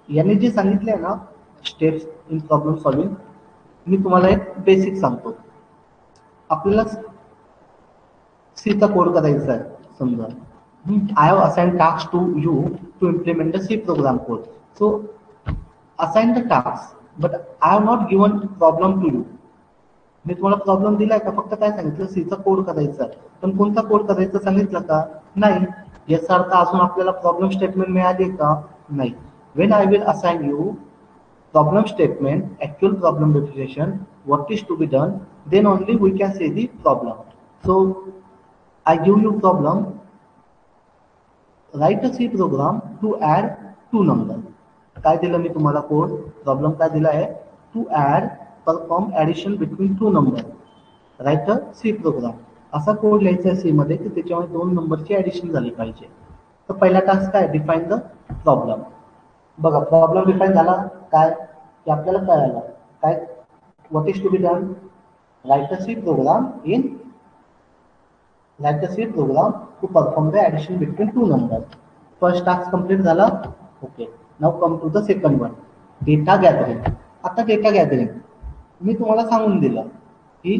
याने जे सांगितले ना steps in problem solving, मी तुम्हाला एक basic सांगतो. आपल्याला सी चा कोड करायचा आहे. समजा I have assigned tasks to you to implement the C program code. So assign the tasks, but I have not given problem to you. मी तुम्हाला प्रॉब्लेम दिलाय का, फक्त काय सांगितलं सी चा कोड करायचा, पण कोणता कोड करायचा सांगितलं का नाही. याचा अर्थ अजून आपल्याला प्रॉब्लेम स्टेटमेंट मिळाली का नाही. When I will assign you problem statement, actual problem definition, what is to be done, then only we can say the problem. So I give you problem, write a C program to add two numbers. काय दिलं मी तुम्हाला code, problem काय दिला आहे, to add perform addition between two number, write a C program. असा code लिहायचा C मध्ये की त्याच्यामध्ये दोन नंबरची ऍडिशन झाली पाहिजे. तर पहिला टास्क काय, डिफाईन द प्रॉब्लेम. बघा प्रॉब्लेम डिफाईन झाला काय की आपल्याला कळालं काय, what is to be done, write a C program to perform the addition between two number. First task complete झाला. Okay, now come to the second one, data gathering. आता data gathering मी तुम्हाला सांगून दिलं की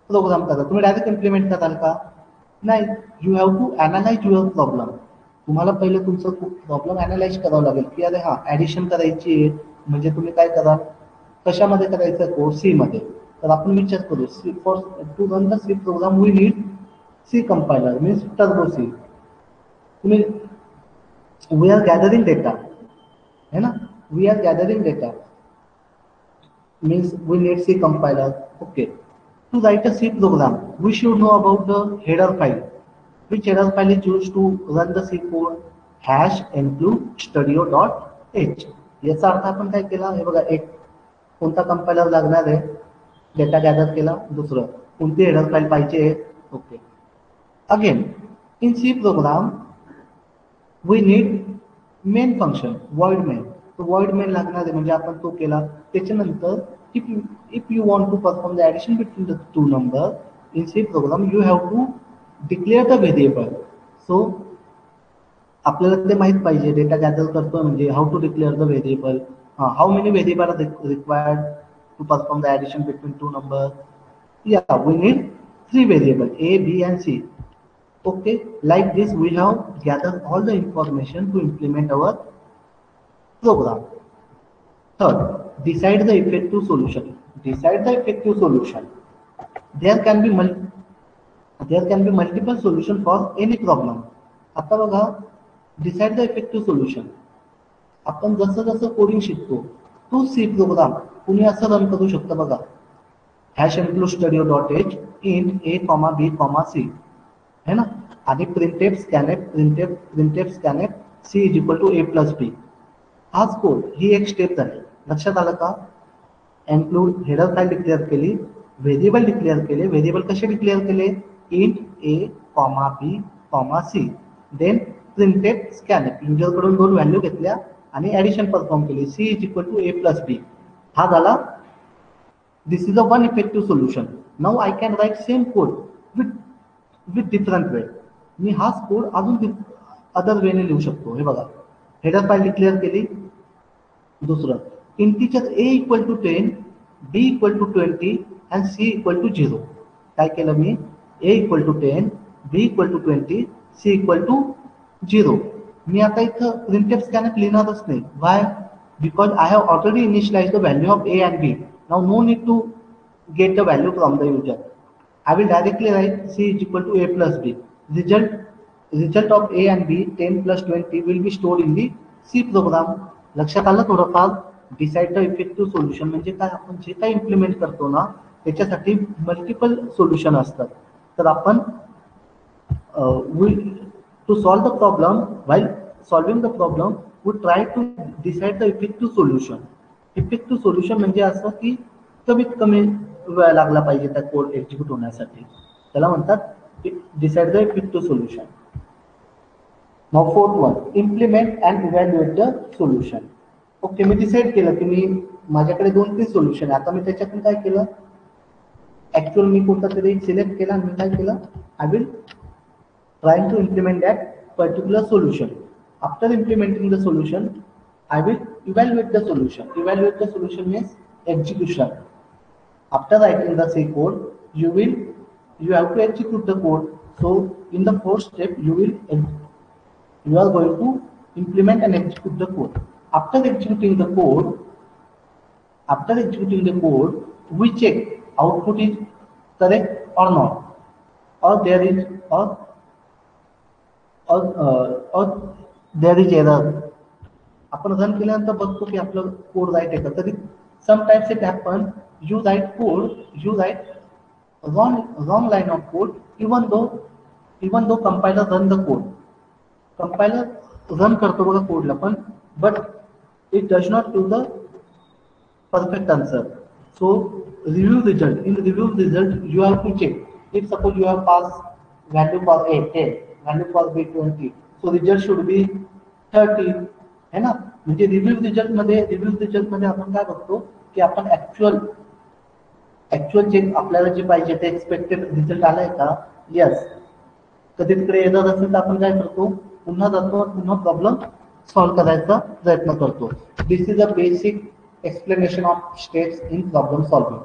प्रोग्राम करा, तुम्ही direct implement कराल का नाही. You have to analyse your problem. तुम्हाला पहिले तुमचं प्रॉब्लेम अनालाइज करावं लागेल की अरे हा ऍडिशन करायची आहे, म्हणजे तुम्ही काय कराल, कशामध्ये करायचं कोड, सी मध्ये. तर आपण विचार करू, C for to run the C program we need C compiler means turbo C. तुम्ही वी आर गॅदरिंग डेटा है ना, we are gathering data means we need C compiler. Okay, to write a C program we should know about the header file. Which header file is used to run the C code, hash include studio.h. याचा अर्थ आपण काय केला, हे बघा, एक कोणता compiler लागणार आहे, data gather केला. दुसरं कोणती हेडर फाईल पाहिजे. Okay, again in C program we need main function void main. तो void main लागणार आहे, म्हणजे आपण तो केला. त्याच्यानंतर if you want to perform the addition between the two number in C program you have to declare the variable. So आपल्याला ते माहित पाहिजे, डेटा गॅदर करतो म्हणजे how to declare the variable, how many variable are required to perform the addition between two number. Yeah we need 3 variable A, B and C. Okay, like this we have gathered all the information to implement our program. Third, decide the effective solution. Decide the effective solution. There can be multiple solution for any problem. आता बघा, decide the effective solution. आपण जसं जसं coding शिकतो तो C program कुणी असं run करू शकतं. बघा, hash include studio.h in a, b, c है ना, आणि printf scanf C is equal to a plus b. हाच कोड, ही एक स्टेप झाली. लक्षात आलं का. इन्क्लूड हेडर फाईल डिक्लेअर केली, व्हेरिएबल डिक्लेअर केले. व्हेरिएबल कसे डिक्लेअर केले, int a, b, c. Then printed scanf, युजरकडून 2 व्हॅल्यू घेतल्या आणि ऍडिशन परफॉर्म केली, C is equal to a plus b. हा झाला. This is a one effective solution. Now I can write same code with different way. मी हाच code अजून other वेने लिहू शकतो. हे बघा, हेडर फाईल डिक्लेअर केली. दुसरं, integer a equal to 10, b equal to 20 and c equal to 0. काय केलं मी, a equal to 10, b equal to 20, c equal to 0. मी आता इथं प्रिंटेफ स्कॅनएफ लिहिणारच नाही. Why, because I have already initialize the value of a and b. Now no need to get the value from the user. I will directly write c is equal to a plus b. Result of a and b 10 plus 20 will be stored in the C program. लक्षात आलं थोडंफार. Decide the effective solution म्हणजे काय, आपण जे काही implement करतो ना त्याच्यासाठी मल्टिपल सोल्युशन असतात. तर आपण to solve the problem, while solving the problem we try to decide the effective solution. Effective solution म्हणजे असं की कमीत कमी वेळ लागला पाहिजे त्या कोड एक्झिक्यूट होण्यासाठी, त्याला म्हणतात decide the effective solution. Now fourth one, implement and evaluate the solution. Okay, me decide केलं की मी माझ्याकडे 2-3 सोल्युशन आहे. आता मी त्याच्यातून काय केलं, ऍक्च्युअल मी कोणता तरी सिलेक्ट केला आणि मी काय केलं, I will trying to implement that particular solution. After implementing the solution I will evaluate the solution. Evaluate the solution means execution. After writing the C code, you have to execute the code. So in the first step, you are going to implement and execute the code. After executing the code, we check output is correct or not, or there is or there is error. आपण run केल्यानंतर बघतो की आपलं code right आहे का. तरी sometimes it happen you write wrong line of code even though compiler run the code. Compiler run करतो बघा कोडला पण, but it does not give the perfect answer. So review result. In review result, you have to check. If suppose you have passed value for A 10, value for B 20, so result should be 30 है ना. म्हणजे review result मध्ये आपण काय बघतो की आपण actual जे आपल्याला जे पाहिजे ते एक्सपेक्टेड रिझल्ट आलाय का, यस. कधी तिकडे एरर असेल तर आपण काय करतो, पुन्हा जातो, पुन्हा प्रॉब्लेम सॉल्व्ह करायचा प्रयत्न करतो. This is a basic explanation of steps in problem solving.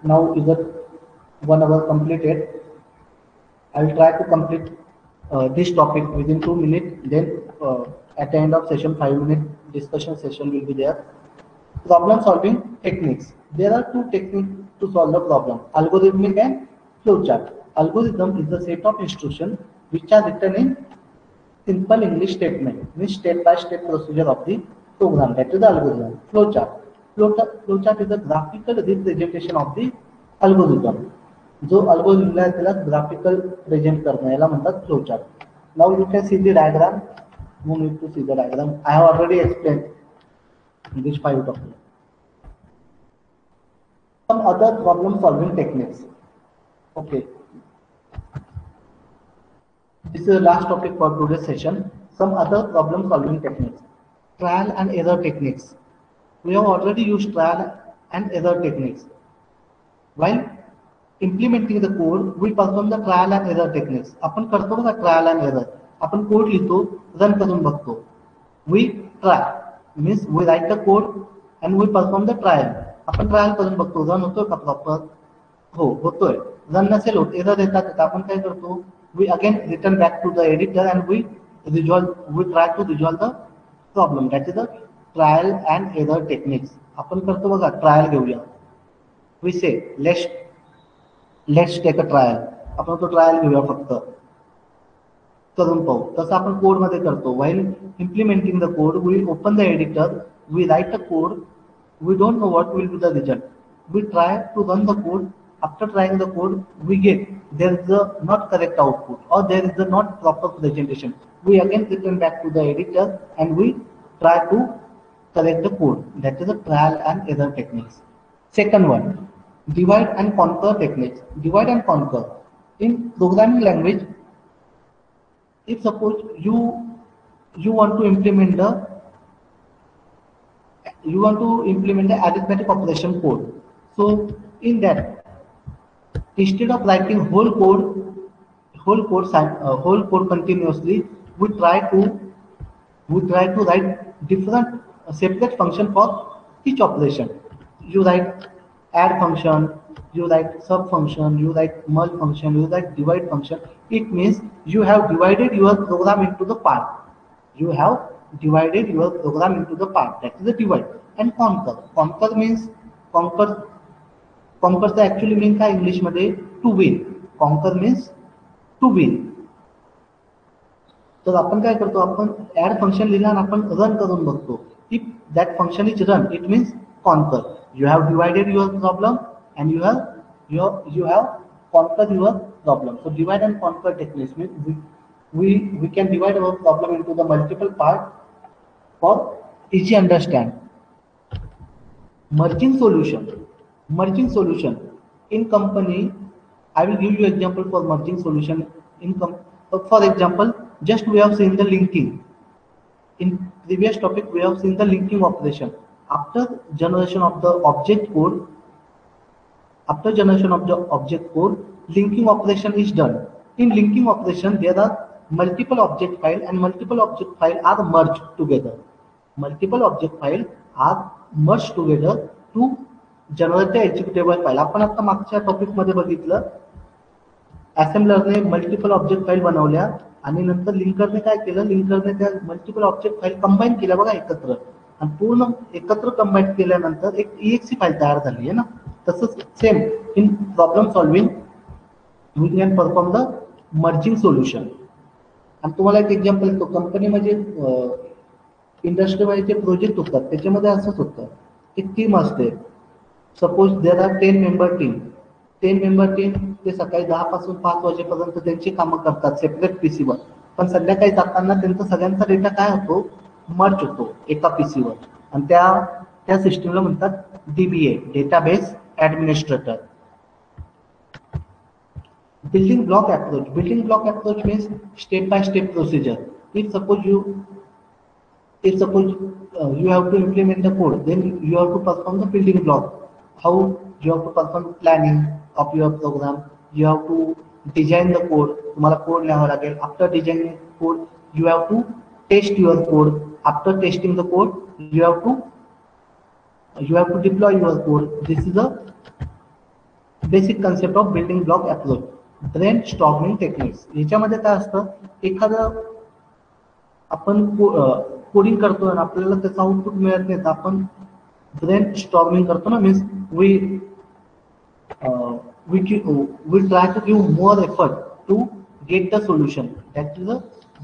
Now is the 1 hour completed. I will try to complete this topic within 2 minutes. Then at the end of session, 5-minute discussion session will be there. Problem solving techniques. There are 2 techniques to solve the problem: algorithmic and flowchart. Algorithm is the set of instructions which are written in simple English statement, means step-by-step procedure of the program. That is the algorithm. Flowchart. Flowchart is a graphical representation of the algorithm. जो algorithm आहे त्याला graphical present करणं, याला म्हणतात flowchart. Now you can see the diagram. No need to see the diagram. I have already explained this 5 topics. Some other problem solving techniques. Okay, this is the last topic for today's session. Some other problem solving techniques. Trial and error techniques. We have already used trial and error techniques. While implementing the code, we perform the trial and error techniques. आपण करतो बघा trial and error. आपण code लिहितो, run करून बघतो. We try means we write the code and we perform the trial. आपण trial करून बघतो, रन होतोय का प्रॉपर, हो होतोय. रन नसेल होत, एरर येतात तर आपण काय करतो, we again return back to the editor and we try to resolve the problem. That is the trial and error techniques. आपण करतो बघा, ट्रायल घेऊया. वी से लेट्स टेक अ ट्रायल. आपण तो ट्रायल घेऊया, फक्त करून पाहू. तसं आपण कोड मध्ये करतो. While implementing the code, we open the editor, we write a code, we don't know what will be the result, we try to run the code. After trying the code, we get there is a not correct output or there is a not proper presentation. We again return back to the editor and we try to correct the code. That is a trial and error techniques. Second one, divide and conquer techniques. Divide and conquer. In programming language, if suppose you want to implement the arithmetic operation code. So in that, instead of writing whole code continuously, we try to write different separate function for each operation. You write add function, you write sub function, you write merge function, you write divide function. It means you have divided your program into the part. That is the divide. And conquer. Conquer means conquer actually mean काय English मध्ये, to win. Conquer means to win. तर आपण काय करतो, आपण add function लिहिला आणि आपण रन करून बघतो. If that function is run, it means conquer. You have divided your problem and you have conquer your problem. So divide and conquer techniques means we can divide our problem into the multiple part for easy understand. Merging solution in company. I will give you example for merging solution in For example, just we have seen the linking. In previous topic, we have seen the linking operation. After generation of the object code, linking operation is done. In linking operation, there are multiple object file and multiple object file are merged together. Multiple object file are merged together to generate the executable file. आपण आता मागच्या topic मध्ये बघितलं, असेंबलरने multiple object file बनवल्या आणि नंतर लिंकरने काय केलं, लिंकरने त्या मल्टिपल ऑब्जेक्ट फाईल कंबाईन केल्या बघा एकत्र, आणि पूर्ण एकत्र कंबाईन केल्यानंतर एक EXE फाईल तयार झाली आहे ना. तसंच same in problem solving we can perform the merging solution. आणि तुम्हाला एक एक्झाम्पल देतो, कंपनीमध्ये इंडस्ट्रीवाईज जे प्रोजेक्ट होतात त्याच्यामध्ये असंच होतं, एक टीम असते. Suppose there are 10 member team. 10 member team ते सकाळी 10 पासून 5 वाजेपर्यंत त्यांची कामं करतात सेपरेट पीसीवर, पण संध्याकाळी जाताना त्यांचा सगळ्यांचा डेटा काय होतो, मर्ज होतो एका पीसीवर, आणि त्या सिस्टीमला म्हणतात DBA, database administrator. Building block approach. Building block approach means step-by-step procedure. If suppose you have to implement the code, then you have to perform the building block. How you have to perform planning of your program. You have to design the code. तुम्हाला code लिहावा लागेल. After designing code, you have to test your code. After testing the code, you have to deploy your code. This is the basic concept of building block approach. Brain storming techniques. याच्यामध्ये काय असतं, एखादं आपण coding करतो आणि आपल्याला त्याचं output मिळत नाही तर आपण ब्रेन स्टॉर्मिंग करतो ना. Means we try to give more effort to get the solution. That is a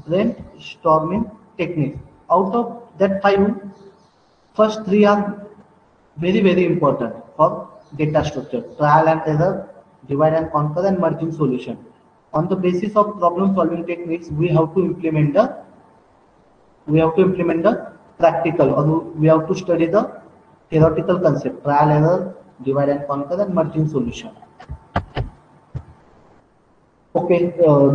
brain storming technique. Out of that 5, first 3 are very very important for data structure: trial and error, divide and conquer, and merging solution. On the basis of problem solving techniques, we have to implement the practical, or we have to study the theoretical concept: trial, error, divide and conquer, and merging solution. Okay,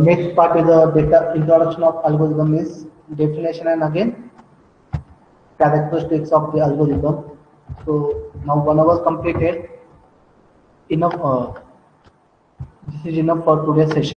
next part is the data introduction of algorithm is definition and again characteristics of the algorithm. So now 1 hour completed. Enough. This is enough for today's session.